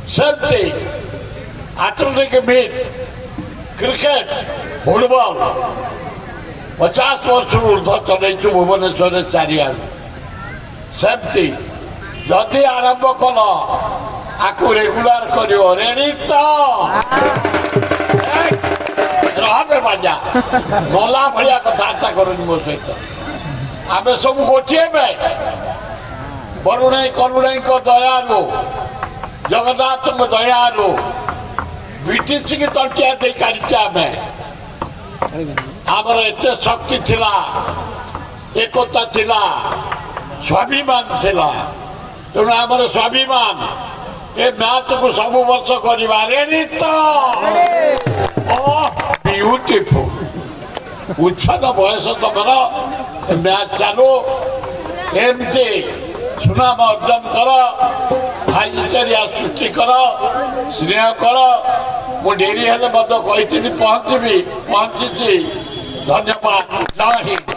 ସେମିତି athletic meet cricket football 50 ବର୍ଷରୁ ଉର୍ଦ୍ଧ୍ୱ ଚଲେଇଛୁ ଭୁବନେଶ୍ୱରରେ ଚାରିଆଡ଼େ। ସେମିତି ଯଦି ଆରମ୍ଭ କଲ ଆକୁ ରେଗୁଲାର କରିବ। ରେଡି ତ ରହବେ ବାଜା ଗଲା ଭଳିଆ କଥାବାର୍ତ୍ତା କରୁନି ମୋ ସହିତ। ଆମେ ସବୁ ଗୋଟିଏ ବରୁଣେଇ କରୁଣେଇଙ୍କ ଦୟାରୁ ଜଗନ୍ନାଥଙ୍କ ଦୟାରୁ ବ୍ରିଟିଶକି ତଣ୍ଟିଆ ଦେଇ କାଢିଛେ ଆମେ। ଆମର ଏତେ ଶକ୍ତି ଥିଲା, ଏକତା ଥିଲା, ସ୍ୱାଭିମାନ ଥିଲା। ତେଣୁ ଆମର ସ୍ୱାଭିମାନ ଏ ମ୍ୟାଚକୁ ସବୁ ବର୍ଷ କରିବା। ରେଡି ତ ବିୟୁଟିଫୁଲ ଉଚ୍ଛନ ବୟସ ତମର ମ୍ୟାଚ ଚାଲୁ ଏମିତି ସୁନାମ ଅର୍ଜନ କର, ଭାଇଚାରିଆ ସୃଷ୍ଟି କର, ସ୍ନେହ କର। ମୁଁ ଡେରି ହେଲେ ମଧ୍ୟ କହିଥିଲି ପହଞ୍ଚିବି, ପହଞ୍ଚିଛି। ଧନ୍ୟବାଦ। ଜୟ ହିନ୍ଦ।